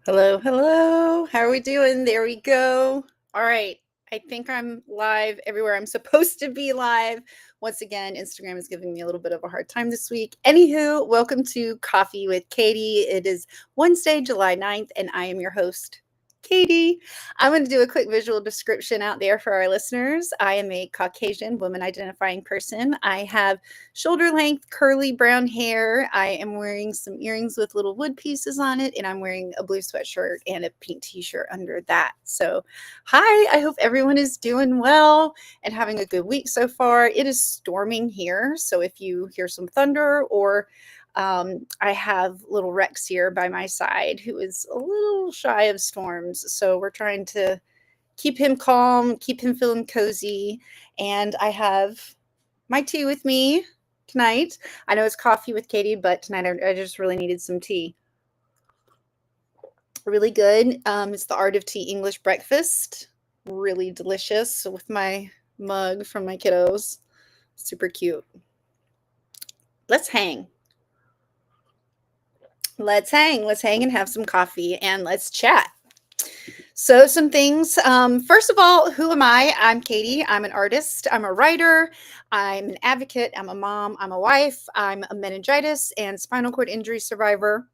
Hello, hello. How are we doing? There we go. All right. I think I'm live everywhere I'm supposed to be live. Once again, Instagram is giving me a little bit of a hard time this week. Anywho, welcome to Coffee with Katie. It is Wednesday, July 9th, and I am your host, Katie. I'm going to do a quick visual description out there for our listeners. I am a Caucasian woman identifying person. I have shoulder length, curly brown hair. I am wearing some earrings with little wood pieces on it, and I'm wearing a blue sweatshirt and a pink t shirt under that. So, hi, I hope everyone is doing well and having a good week so far. It is storming here. So, if you hear some thunder or I have little Rex here by my side who is a little shy of storms. So, we're trying to keep him calm, keep him feeling cozy. And I have my tea with me tonight. I know it's coffee with Katie, but tonight I just really needed some tea. Really good. It's the Art of Tea English breakfast. Really delicious with my mug from my kiddos. Super cute. Let's hang. Let's hang. Let's hang and have some coffee and let's chat. So, some things. First of all, who am I? I'm Katie. I'm an artist. I'm a writer. I'm an advocate. I'm a mom. I'm a wife. I'm a meningitis and spinal cord injury survivor.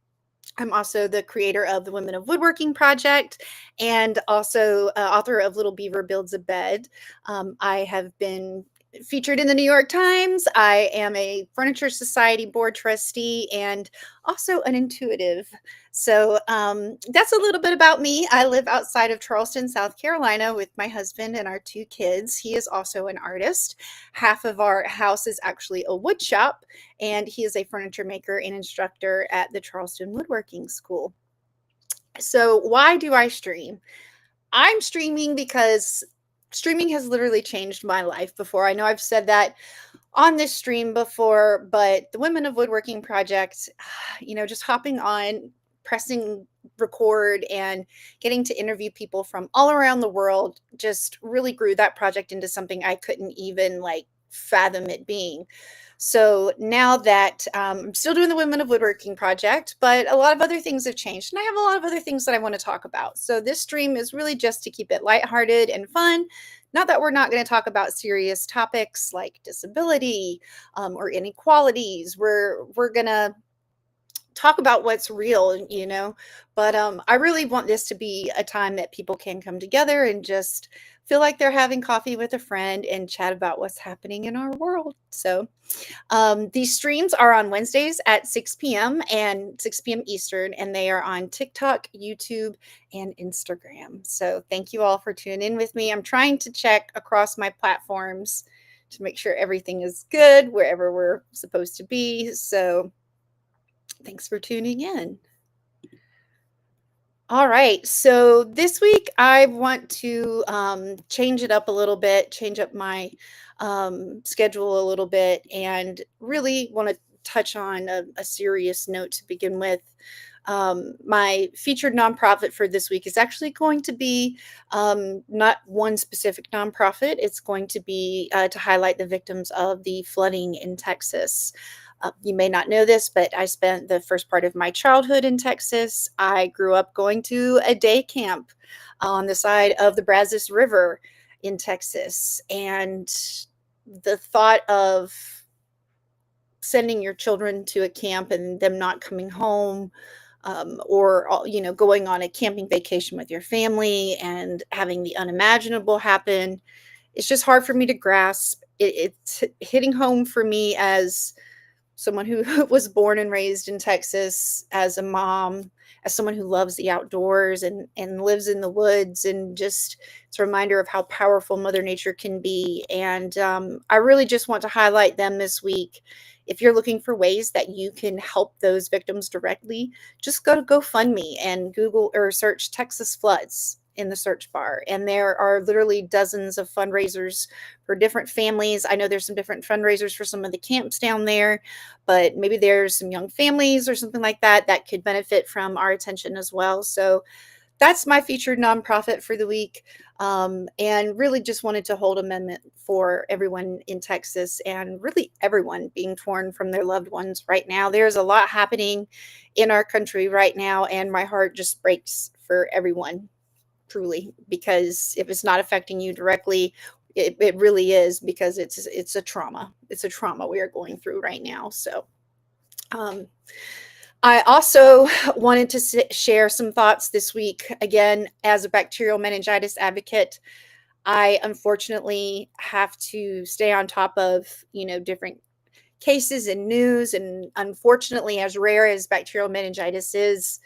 I'm also the creator of the Women of Woodworking Project and also author of Little Beaver Builds a Bed. I have been featured in the New York Times. I am a Furniture Society board trustee and also an intuitive. So that's a little bit about me. I live outside of Charleston, South Carolina with my husband and our two kids. He is also an artist. Half of our house is actually a wood shop, and he is a furniture maker and instructor at the Charleston Woodworking School. So, why do I stream? I'm streaming because streaming has literally changed my life before. I know I've said that on this stream before, but the Women of Woodworking Project, just hopping on, pressing record, and getting to interview people from all around the world just really grew that project into something I couldn't even fathom it being. So now that I'm still doing the Women of Woodworking Project, but a lot of other things have changed, and I have a lot of other things that I want to talk about. So this stream is really just to keep it lighthearted and fun. Not that we're not going to talk about serious topics like disability or inequalities. We're going to talk about what's real. But I really want this to be a time that people can come together and just feel like they're having coffee with a friend and chat about what's happening in our world. So these streams are on Wednesdays at 6 p.m. and 6 p.m. Eastern, and they are on TikTok, YouTube, and Instagram. So thank you all for tuning in with me. I'm trying to check across my platforms to make sure everything is good wherever we're supposed to be. So thanks for tuning in. All right. So this week I want to change it up a little bit, change up my schedule a little bit, and really want to touch on a serious note to begin with. My featured nonprofit for this week is actually going to be not one specific nonprofit. It's going to be to highlight the victims of the flooding in Texas. You may not know this, but I spent the first part of my childhood in Texas. I grew up going to a day camp on the side of the Brazos River in Texas. And the thought of sending your children to a camp and them not coming home, or going on a camping vacation with your family and having the unimaginable happen, it's just hard for me to grasp. It's hitting home for me as someone who was born and raised in Texas, as a mom, as someone who loves the outdoors and lives in the woods, and just it's a reminder of how powerful Mother Nature can be. And I really just want to highlight them this week. If you're looking for ways that you can help those victims directly, just go to GoFundMe and Google or search Texas floods in the search bar. And there are literally dozens of fundraisers for different families. I know there's some different fundraisers for some of the camps down there, but maybe there's some young families or something like that that could benefit from our attention as well. So that's my featured nonprofit for the week. And really just wanted to hold amendment for everyone in Texas and really everyone being torn from their loved ones right now. There's a lot happening in our country right now, and my heart just breaks for everyone, truly, because if it's not affecting you directly, it really is, because it's a trauma. It's a trauma we are going through right now. So um, I also wanted to share some thoughts this week. Again, as a bacterial meningitis advocate, I unfortunately have to stay on top of, different cases and news. And unfortunately, as rare as bacterial meningitis is,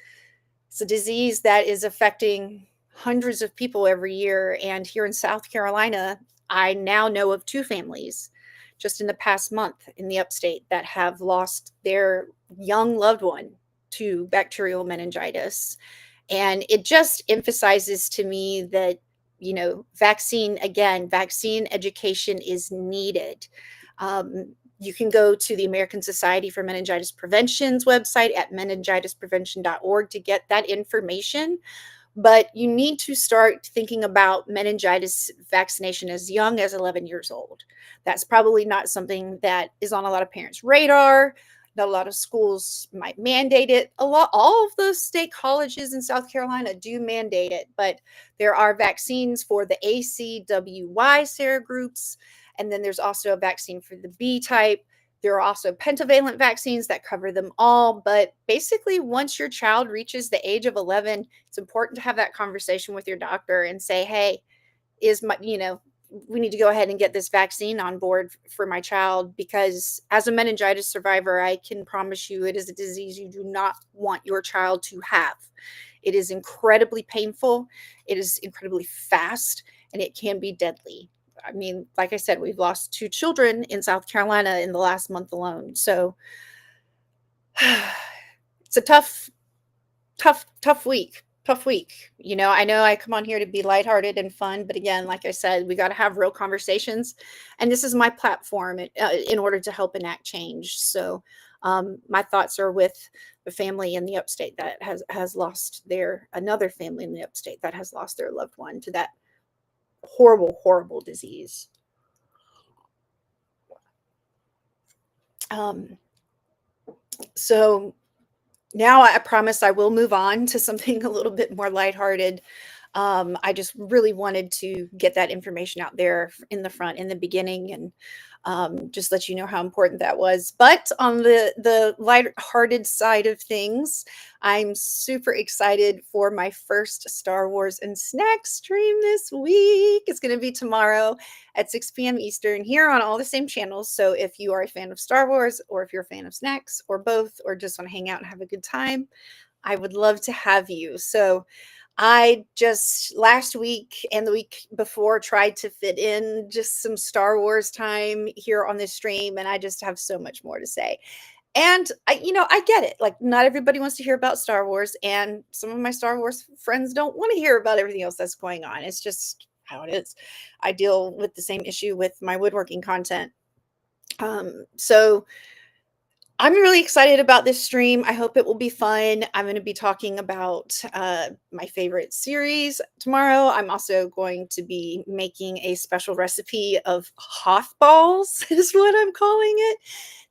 it's a disease that is affecting hundreds of people every year. And here in South Carolina, I now know of two families just in the past month in the upstate that have lost their young loved one to bacterial meningitis. And it just emphasizes to me that, vaccine education is needed. You can go to the American Society for Meningitis Prevention's website at meningitisprevention.org to get that information. But you need to start thinking about meningitis vaccination as young as 11 years old. That's probably not something that is on a lot of parents' radar. Not a lot of schools might mandate it. All of the state colleges in South Carolina do mandate it, but there are vaccines for the ACWY serogroups, and then there's also a vaccine for the B type. There are also pentavalent vaccines that cover them all. But basically, once your child reaches the age of 11, it's important to have that conversation with your doctor and say, hey, we need to go ahead and get this vaccine on board for my child, because as a meningitis survivor, I can promise you it is a disease you do not want your child to have. It is incredibly painful. It is incredibly fast, and it can be deadly. I mean, like I said, we've lost two children in South Carolina in the last month alone. So it's a tough week. Tough week. I know I come on here to be lighthearted and fun, but again, like I said, we got to have real conversations. And this is my platform in order to help enact change. So my thoughts are with the family in the upstate that has lost another family in the upstate that has lost their loved one to that horrible disease. So now I promise I will move on to something a little bit more lighthearted. I just really wanted to get that information out there in the front, in the beginning, and just let you know how important that was. But on the lighthearted side of things, I'm super excited for my first Star Wars and snack stream this week. It's going to be tomorrow at 6 p.m. Eastern here on all the same channels. So if you are a fan of Star Wars, or if you're a fan of snacks, or both, or just want to hang out and have a good time, I would love to have you. So I just last week and the week before tried to fit in just some Star Wars time here on this stream, and I just have so much more to say. And I get it. Like, not everybody wants to hear about Star Wars, and some of my Star Wars friends don't want to hear about everything else that's going on. It's just how it is. I deal with the same issue with my woodworking content. So I'm really excited about this stream. I hope it will be fun. I'm going to be talking about my favorite series tomorrow. I'm also going to be making a special recipe of Hoth balls, is what I'm calling it.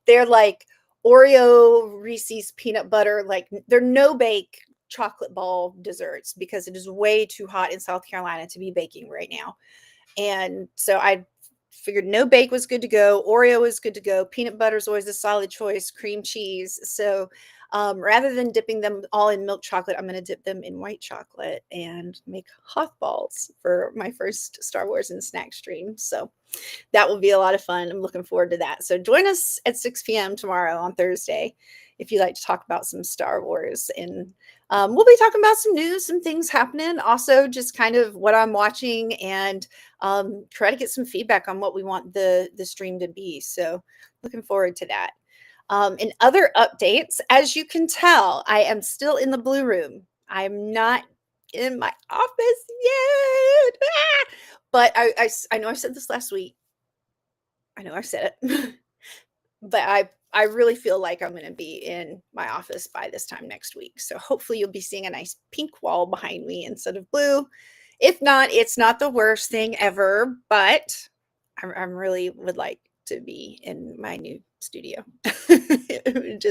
They're like Oreo Reese's peanut butter, like they're no bake chocolate ball desserts, because it is way too hot in South Carolina to be baking right now. And so I figured no bake was good to go. Oreo is good to go. Peanut butter is always a solid choice. Cream cheese. So rather than dipping them all in milk chocolate, I'm going to dip them in white chocolate and make Hoth balls for my first Star Wars and snack stream. So that will be a lot of fun. I'm looking forward to that. So join us at 6 p.m. tomorrow on Thursday if you'd like to talk about some Star Wars. And we'll be talking about some news, some things happening. Also, just kind of what I'm watching, and try to get some feedback on what we want the stream to be. So looking forward to that. In other updates, as you can tell, I am still in the blue room. I'm not in my office yet. But I know I said this last week. I know I said it. But I really feel like I'm going to be in my office by this time next week. So hopefully you'll be seeing a nice pink wall behind me instead of blue. If not, it's not the worst thing ever, but I really would like to be in my new studio. It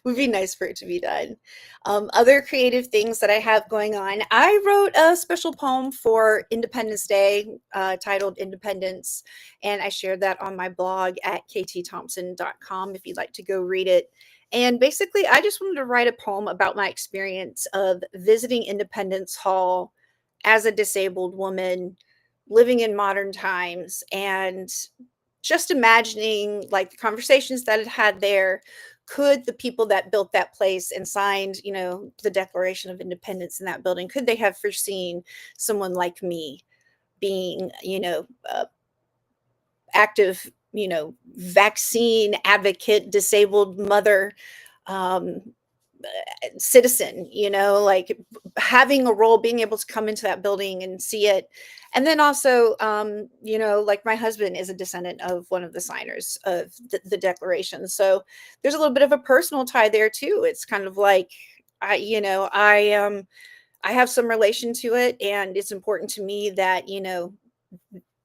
would be nice for it to be done. Other creative things that I have going on. I wrote a special poem for Independence Day titled Independence, and I shared that on my blog at ktthompson.com if you'd like to go read it. And basically, I just wanted to write a poem about my experience of visiting Independence Hall as a disabled woman living in modern times and just imagining like the conversations that it had there. Could the people that built that place and signed, the Declaration of Independence in that building, could they have foreseen someone like me being, active, vaccine advocate, disabled mother, um, citizen, like having a role, being able to come into that building and see it. And then also, like my husband is a descendant of one of the signers of the Declaration. So there's a little bit of a personal tie there too. It's kind of like, I have some relation to it, and it's important to me that,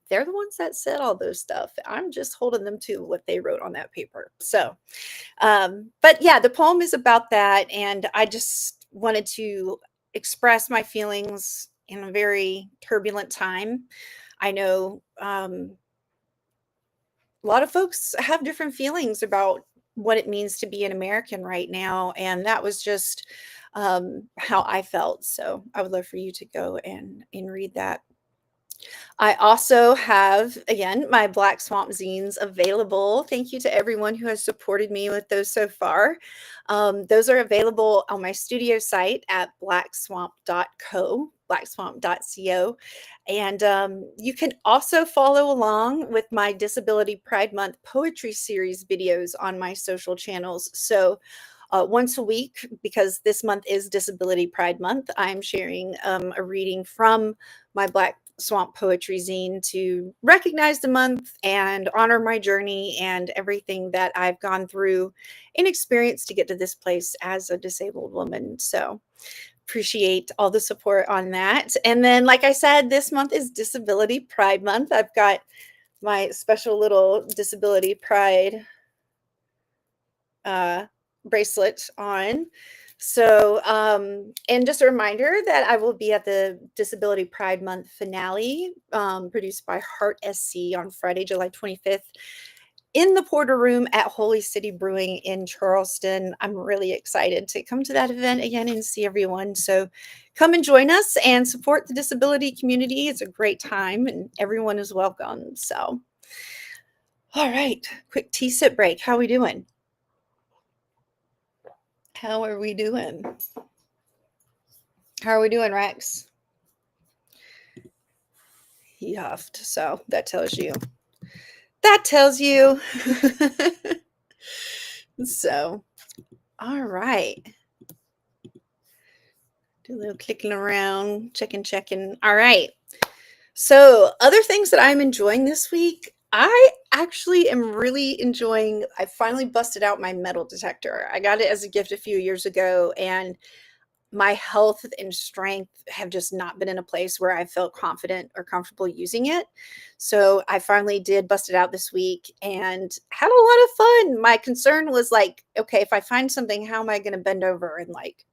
they're the ones that said all those stuff. I'm just holding them to what they wrote on that paper. So, but yeah, the poem is about that. And I just wanted to express my feelings in a very turbulent time. I know a lot of folks have different feelings about what it means to be an American right now. And that was just how I felt. So I would love for you to go and read that. I also have, again, my Black Swamp zines available. Thank you to everyone who has supported me with those so far. Those are available on my studio site at blackswamp.co. And you can also follow along with my Disability Pride Month poetry series videos on my social channels. So once a week, because this month is Disability Pride Month, I'm sharing a reading from my Black Swamp Poetry Zine to recognize the month and honor my journey and everything that I've gone through and experienced to get to this place as a disabled woman. So appreciate all the support on that. And then, like I said, this month is Disability Pride Month. I've got my special little Disability Pride bracelet on. So, and just a reminder that I will be at the Disability Pride Month finale, produced by Heart SC on Friday, July 25th, in the Porter Room at Holy City Brewing in Charleston. I'm really excited to come to that event again and see everyone. So come and join us and support the disability community. It's a great time and everyone is welcome. So, all right, quick tea sip break. How are we doing? How are we doing? How are we doing, Rex? He huffed, so that tells you. That tells you. So, all right. Do a little clicking around, checking. All right. So, other things that I'm enjoying this week, I actually am really enjoying. I finally busted out my metal detector. I got it as a gift a few years ago, and my health and strength have just not been in a place where I felt confident or comfortable using it. So I finally did bust it out this week and had a lot of fun. My concern was like, okay, if I find something, how am I going to bend over and like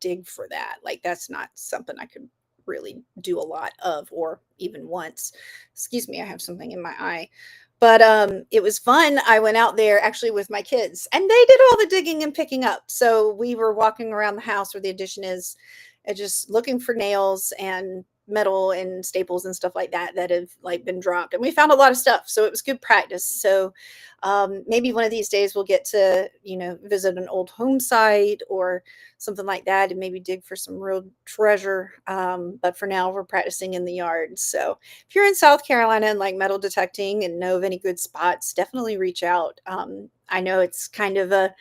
dig for that? Like, that's not something I could really do a lot of or even once. Excuse me, I have something in my eye. But it was fun. I went out there actually with my kids and they did all the digging and picking up. So we were walking around the house where the addition is, just looking for nails and metal and staples and stuff like that that have like been dropped. And we found a lot of stuff. So it was good practice. So maybe one of these days we'll get to, visit an old home site or something like that and maybe dig for some real treasure. But for now, we're practicing in the yard. So if you're in South Carolina and like metal detecting and know of any good spots, definitely reach out. I know it's kind of a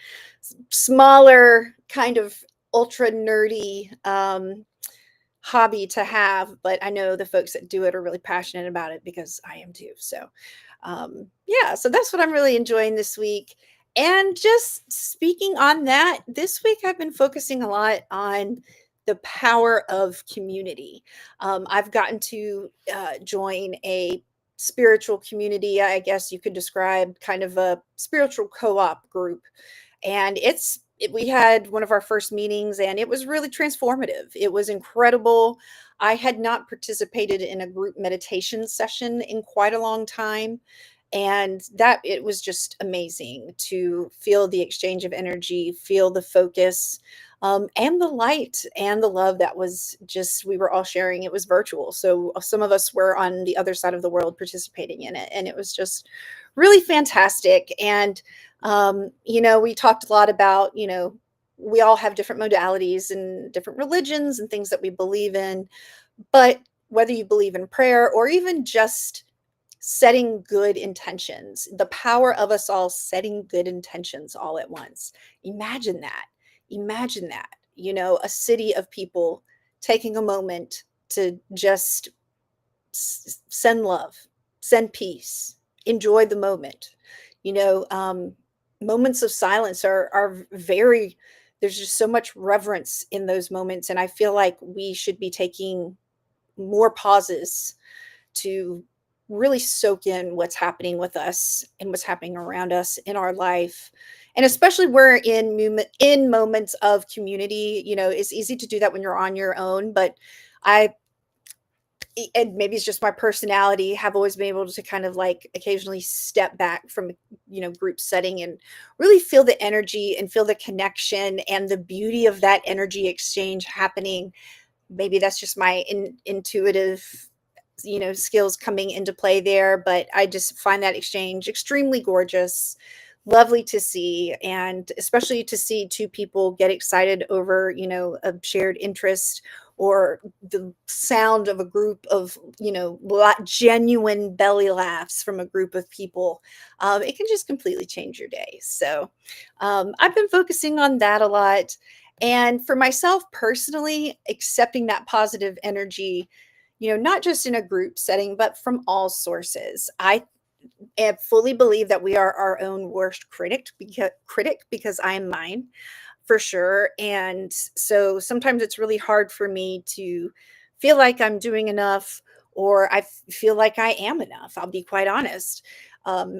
smaller, kind of ultra nerdy hobby to have, but I know the folks that do it are really passionate about it because I am too. So, yeah, so that's what I'm really enjoying this week. And just speaking on that, this week I've been focusing a lot on the power of community. I've gotten to join a spiritual community, I guess you could describe kind of a spiritual co op group. And we had one of our first meetings and it was really transformative. It was incredible. I had not participated in a group meditation session in quite a long time, and that it was just amazing to feel the exchange of energy, feel the focus, and the light and the love that was just we were all sharing. It was virtual, so some of us were on the other side of the world participating in it, and it was just really fantastic. And we talked a lot about, we all have different modalities and different religions and things that we believe in, but whether you believe in prayer or even just setting good intentions, the power of us all setting good intentions all at once. Imagine that. Imagine that. A city of people taking a moment to just send love, send peace, enjoy the moment. You know, um, Moments of silence are very. There's just so much reverence in those moments, and I feel like we should be taking more pauses to really soak in what's happening with us and what's happening around us in our life. And especially we're in moments of community. It's easy to do that when you're on your own, but I and maybe it's just my personality, have always been able to kind of like occasionally step back from group setting and really feel the energy and feel the connection and the beauty of that energy exchange happening. Maybe that's just my intuitive skills coming into play there, but I just find that exchange extremely gorgeous, lovely to see, and especially to see two people get excited over, a shared interest or the sound of a group of, genuine belly laughs from a group of people. It can just completely change your day. So I've been focusing on that a lot. And for myself personally, accepting that positive energy, not just in a group setting, but from all sources. I fully believe that we are our own worst critic because I am mine for sure. And so sometimes it's really hard for me to feel like I'm doing enough or feel like I am enough. I'll be quite honest.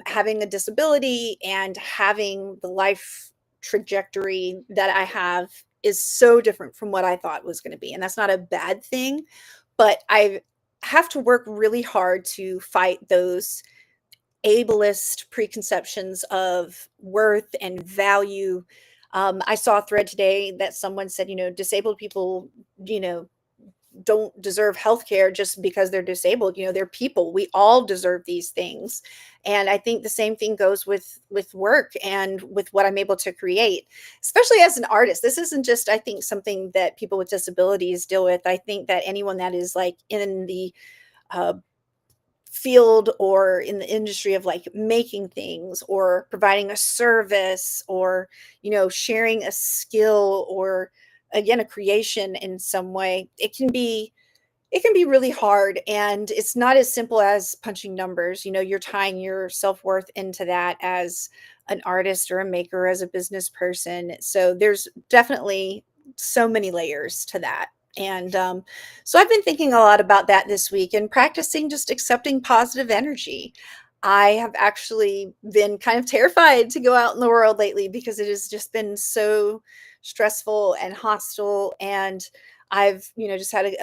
Having a disability and having the life trajectory that I have is so different from what I thought was going to be. And that's not a bad thing, but I have to work really hard to fight those ableist preconceptions of worth and value. I saw a thread today that someone said, disabled people, you know, don't deserve healthcare just because they're disabled. They're people. We all deserve these things. And I think the same thing goes with work and with what I'm able to create, especially as an artist. This isn't just, I think, something that people with disabilities deal with. I think that anyone that is like in the uh, field or in the industry of like making things or providing a service or sharing a skill or again a creation in some way, it can be really hard, and it's not as simple as punching numbers. You're tying your self-worth into that as an artist or a maker, as a business person. So there's definitely so many layers to that. And so I've been thinking a lot about that this week and practicing just accepting positive energy. I have actually been kind of terrified to go out in the world lately because it has just been so stressful and hostile. And I've, just had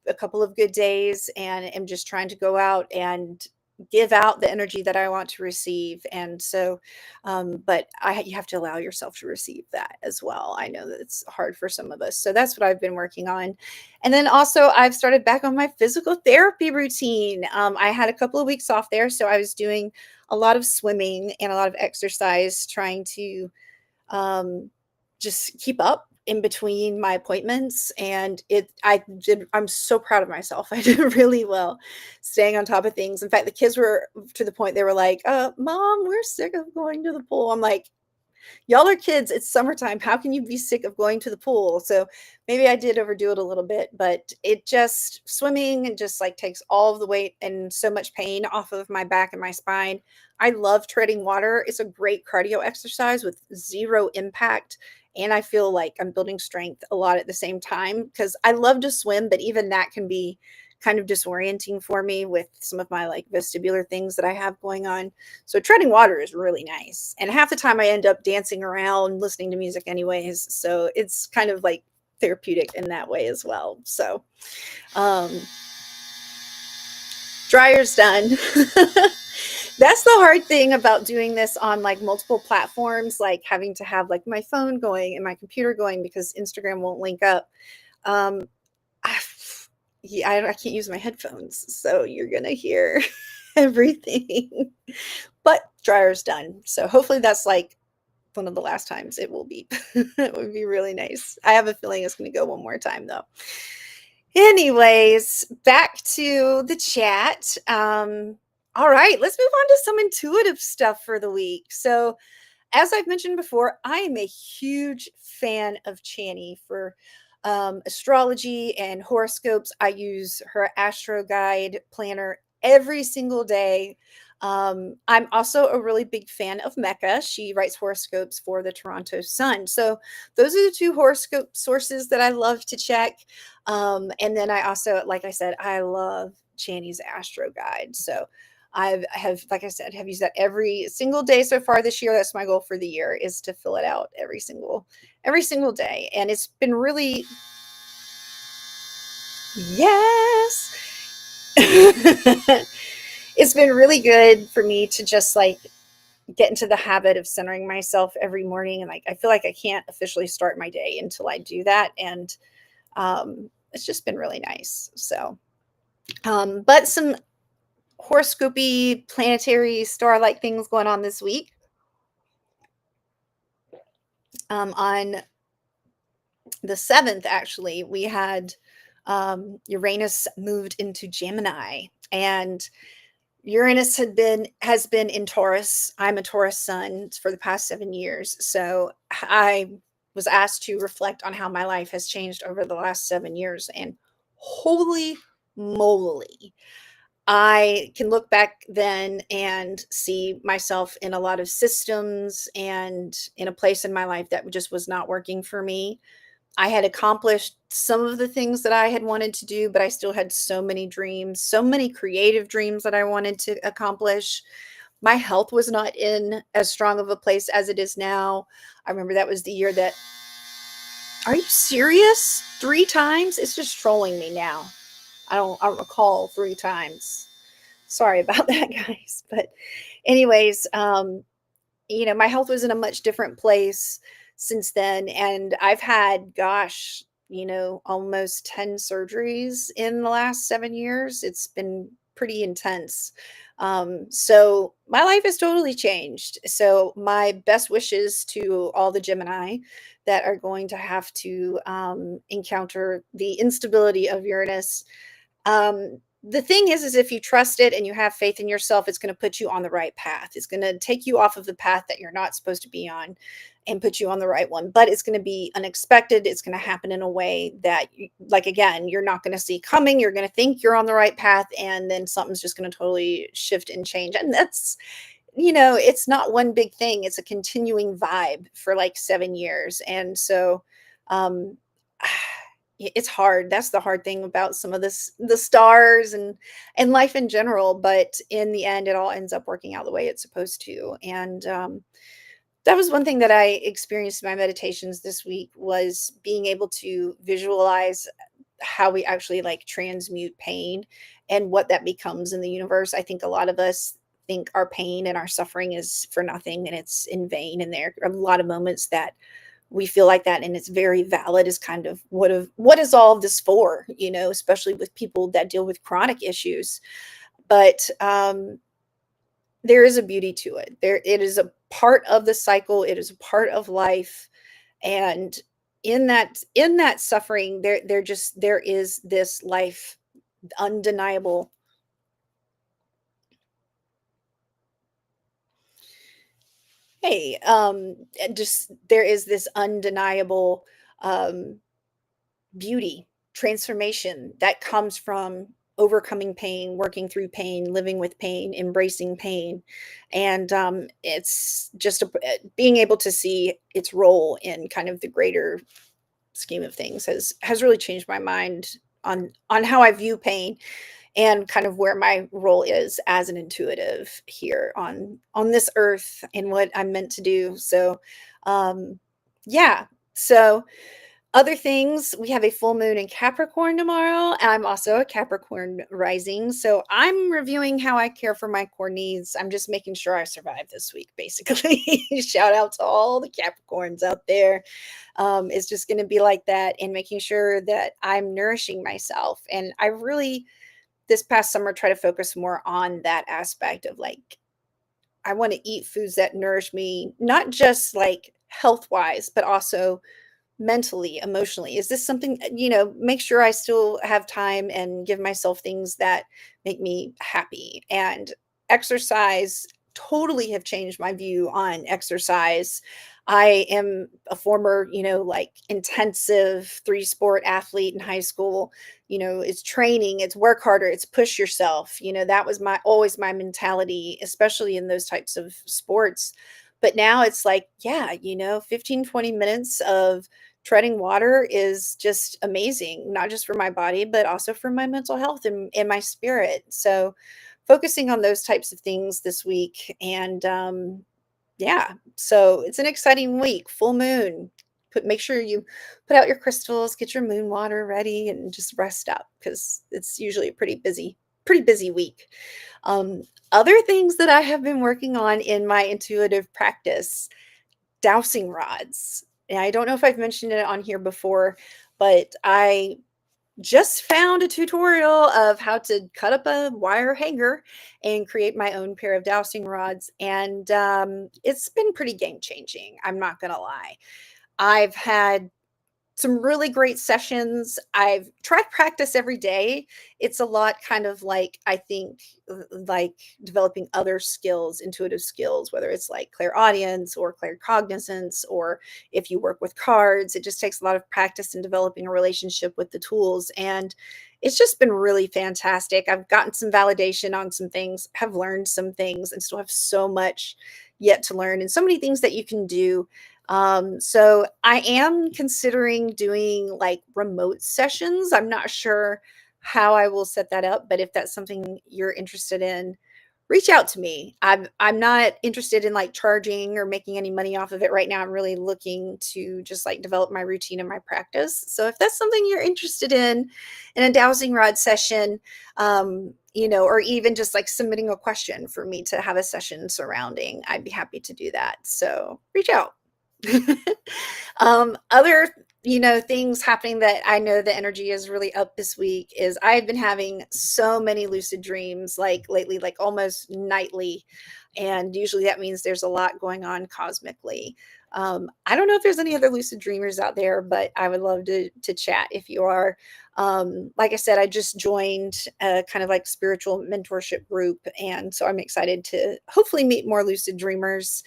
a couple of good days and am just trying to go out and give out the energy that I want to receive. And so, but you have to allow yourself to receive that as well. I know that it's hard for some of us. So that's what I've been working on. And then also I've started back on my physical therapy routine. I had a couple of weeks off there. So I was doing a lot of swimming and a lot of exercise, trying to um, just keep up in between my appointments. And I'm so proud of myself. I did really well staying on top of things. In fact, the kids were to the point they were like, Mom, we're sick of going to the pool. I'm like, y'all are kids. It's summertime. How can you be sick of going to the pool? So maybe I did overdo it a little bit, but it just swimming and just like takes all of the weight and so much pain off of my back and my spine. I love treading water. It's a great cardio exercise with zero impact. And I feel like I'm building strength a lot at the same time because I love to swim, but even that can be kind of disorienting for me with some of my like vestibular things that I have going on. So treading water is really nice. And half the time I end up dancing around, listening to music anyways. So it's kind of like therapeutic in that way as well. So um dryer's done. That's the hard thing about doing this on like multiple platforms, like having to have like my phone going and my computer going because Instagram won't link up. Um, I, yeah, I can't use my headphones, so you're gonna hear everything. But dryer's done, so hopefully that's like one of the last times it will be. It would be really nice. I have a feeling it's going to go one more time though. Anyways, back to the chat. All right, let's move on to some intuitive stuff for the week. So, as I've mentioned before, I am a huge fan of Chani for astrology and horoscopes. I use her Astro Guide planner every single day. I'm also a really big fan of Mecca. She writes horoscopes for the Toronto Sun. So those are the two horoscope sources that I love to check. And then I also, like I said, I love Chani's Astro Guide. So I have, like I said, have used that every single day so far this year. That's my goal for the year, is to fill it out every single day. And it's been really, yes. It's been really good for me to just like get into the habit of centering myself every morning. And like, I feel like I can't officially start my day until I do that. And it's just been really nice. So, but some horoscopy, planetary, star-like things going on this week. On the 7th, actually, we had Uranus moved into Gemini, and Uranus has been in Taurus. I'm a Taurus sun for the past 7 years, so I was asked to reflect on how my life has changed over the last 7 years, and holy moly, I can look back then and see myself in a lot of systems and in a place in my life that just was not working for me. I had accomplished some of the things that I had wanted to do, but I still had so many dreams, so many creative dreams that I wanted to accomplish. My health was not in as strong of a place as it is now. I remember that was the year that, are you serious? 3 times? It's just trolling me now. I don't recall 3 times. Sorry about that, guys. But anyways, my health was in a much different place since then. And I've had, gosh, almost 10 surgeries in the last 7 years. It's been pretty intense. So my life has totally changed. So my best wishes to all the Gemini that are going to have to encounter the instability of Uranus. The thing is if you trust it and you have faith in yourself, it's going to put you on the right path. It's going to take you off of the path that you're not supposed to be on and put you on the right one. But it's going to be unexpected. It's going to happen in a way that, like, again, you're not going to see coming. You're going to think you're on the right path, and then something's just going to totally shift and change. And that's, it's not one big thing. It's a continuing vibe for like 7 years. And so, it's hard. That's the hard thing about some of the stars and life in general. But in the end, it all ends up working out the way it's supposed to. And that was one thing that I experienced in my meditations this week, was being able to visualize how we actually like transmute pain and what that becomes in the universe. I think a lot of us think our pain and our suffering is for nothing and it's in vain. And there are a lot of moments that we feel like that, and it's very valid, is kind of what is all of this for, especially with people that deal with chronic issues. But there is a beauty to it. It is a part of the cycle. It is a part of life, and in that suffering, there is this life, undeniable. Hey, just there is this undeniable um, beauty, transformation that comes from overcoming pain, working through pain, living with pain, embracing pain, and it's just being able to see its role in kind of the greater scheme of things has really changed my mind on how I view pain and kind of where my role is as an intuitive here on this earth and what I'm meant to do. So, um, yeah. So other things, we have a full moon in Capricorn tomorrow. I'm also a Capricorn rising. So I'm reviewing how I care for my core needs. I'm just making sure I survive this week, basically. Shout out to all the Capricorns out there. It's just going to be like that and making sure that I'm nourishing myself. And I really, this past summer, try to focus more on that aspect of like, I want to eat foods that nourish me, not just like health wise, but also mentally, emotionally. Is this something, make sure I still have time and give myself things that make me happy. And exercise totally have changed my view on exercise. I am a former, like intensive three sport athlete in high school. It's training, it's work harder, it's push yourself. That was my always my mentality, especially in those types of sports. But now it's like, yeah, 15, 20 minutes of treading water is just amazing, not just for my body, but also for my mental health and my spirit. So, focusing on those types of things this week. And yeah, so it's an exciting week, full moon. Make sure you put out your crystals, get your moon water ready, and just rest up because it's usually a pretty busy week. Um, Other things that I have been working on in my intuitive practice, dowsing rods. And I don't know if I've mentioned it on here before, but I just found a tutorial of how to cut up a wire hanger and create my own pair of dowsing rods. And it's been pretty game changing. I'm not going to lie. I've had some really great sessions. I've tried practice every day. It's a lot kind of like, I think, like developing other skills, intuitive skills, whether it's like clairaudience or claircognizance, or if you work with cards, it just takes a lot of practice in developing a relationship with the tools. And it's just been really fantastic. I've gotten some validation on some things, have learned some things, and still have so much yet to learn and so many things that you can do. So I am considering doing like remote sessions. I'm not sure how I will set that up, but if that's something you're interested in, reach out to me. I'm not interested in like charging or making any money off of it right now. I'm really looking to just like develop my routine and my practice. So if that's something you're interested in a dowsing rod session, or even just like submitting a question for me to have a session surrounding, I'd be happy to do that. So reach out. Other, things happening that I know the energy is really up this week is I've been having so many lucid dreams like lately, like almost nightly. And usually that means there's a lot going on cosmically. I don't know if there's any other lucid dreamers out there, but I would love to chat if you are. Like I said, I just joined a kind of like spiritual mentorship group. And so I'm excited to hopefully meet more lucid dreamers.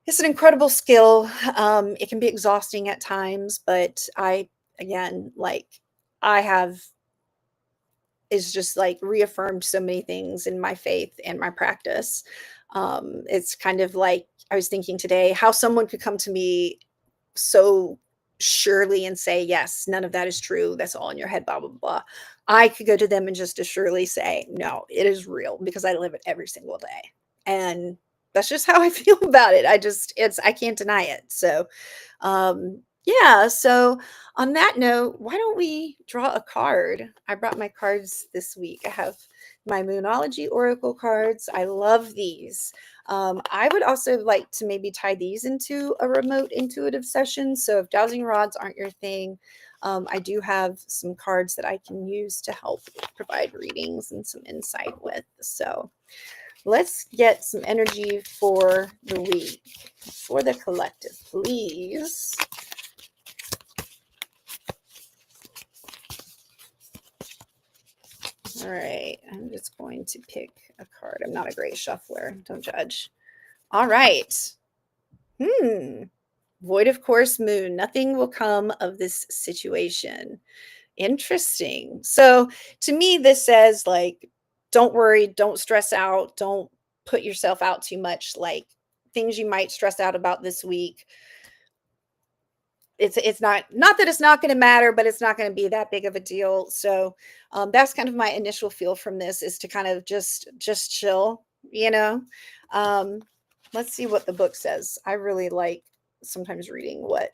It's an incredible skill. It can be exhausting at times, but again, like I have is just like reaffirmed so many things in my faith and my practice. It's kind of like I was thinking today how someone could come to me so surely and say, yes, none of that is true. That's all in your head, blah, blah, blah. I could go to them and just as surely say, no, it is real because I live it every single day. And that's just how I feel about it. I can't deny it. So, yeah. So, on that note, why don't we draw a card? I brought my cards this week. I have my Moonology Oracle cards. I love these. I would also like to maybe tie these into a remote intuitive session. So if dowsing rods aren't your thing, I do have some cards that I can use to help provide readings and some insight with. So let's get some energy for the week, for the collective, please. All right, I'm just going to pick a card. I'm not a great shuffler, don't judge. All right. Hmm. Void of course moon. Nothing will come of this situation. Interesting. So to me, this says like, don't worry, don't stress out, don't put yourself out too much. Like things you might stress out about this week. It's not that it's not going to matter, but it's not going to be that big of a deal. So that's kind of my initial feel from this is to kind of just chill, you know. Um, let's see what the book says. I really like sometimes reading what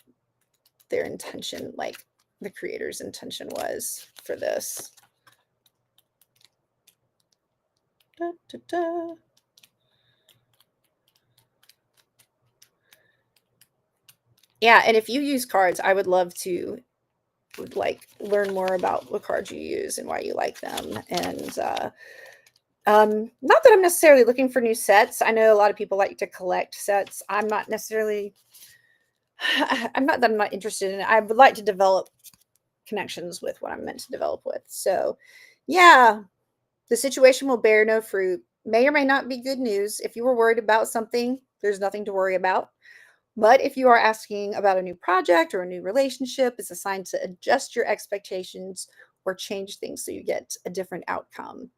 their intention, like the creator's intention was for this. Da, da, da. Yeah, and if you use cards, I would love to like learn more about what cards you use and why you like them. And not that I'm necessarily looking for new sets. I know a lot of people like to collect sets. I'm not necessarily. I'm not that I'm not interested in it. I would like to develop connections with what I'm meant to develop with. So, yeah, the situation will bear no fruit. May or may not be good news. If you were worried about something, there's nothing to worry about. But if you are asking about a new project or a new relationship, it's a sign to adjust your expectations or change things so you get a different outcome.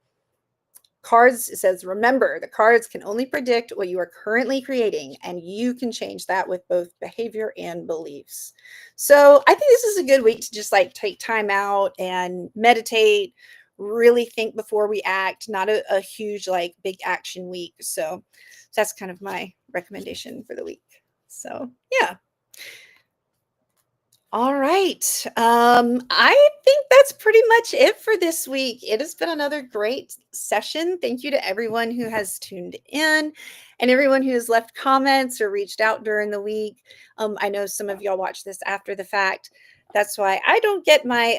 Cards, it says, remember, the cards can only predict what you are currently creating, and you can change that with both behavior and beliefs. So I think this is a good week to just like take time out and meditate, really think before we act, not a huge, like big action week. So that's kind of my recommendation for the week. So, yeah. All right. I think that's pretty much it for this week. It has been another great session. Thank you to everyone who has tuned in and everyone who has left comments or reached out during the week. I know some of y'all watch this after the fact. That's why I don't get my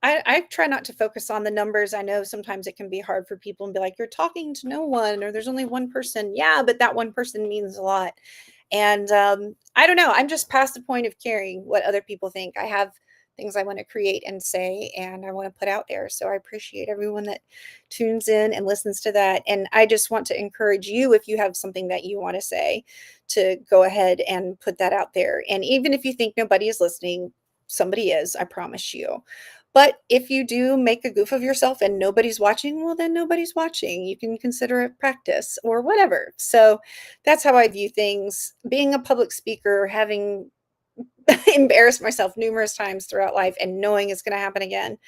I try not to focus on the numbers. I know sometimes it can be hard for people and be like, you're talking to no one, or there's only one person. Yeah, but that one person means a lot. And I don't know. I'm just past the point of caring what other people think. I have things I want to create and say, and I want to put out there. So I appreciate everyone that tunes in and listens to that. And I just want to encourage you, if you have something that you want to say, to go ahead and put that out there. And even if you think nobody is listening, somebody is, I promise you. But if you do make a goof of yourself and nobody's watching, well, then nobody's watching. You can consider it practice or whatever. So that's how I view things. Being a public speaker, having embarrassed myself numerous times throughout life and knowing it's going to happen again,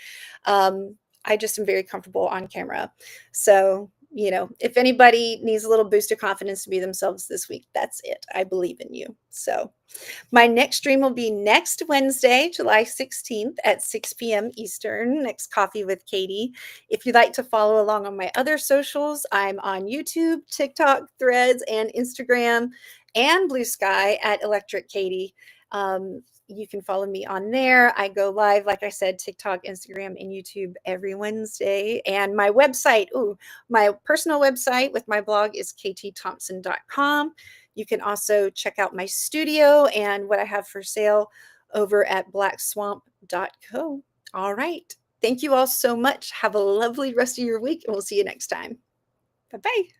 I just am very comfortable on camera. So, if anybody needs a little boost of confidence to be themselves this week, that's it. I believe in you. So, my next stream will be next Wednesday, July 16th at 6 p.m. Eastern, next Coffee with Katie. If you'd like to follow along on my other socials, I'm on YouTube, TikTok, Threads, and Instagram, and Blue Sky at Electric Katie. You can follow me on there. I go live, like I said, TikTok, Instagram, and YouTube every Wednesday. And my website, my personal website with my blog is ktthompson.com. You can also check out my studio and what I have for sale over at blackswamp.co. All right. Thank you all so much. Have a lovely rest of your week, and we'll see you next time. Bye bye.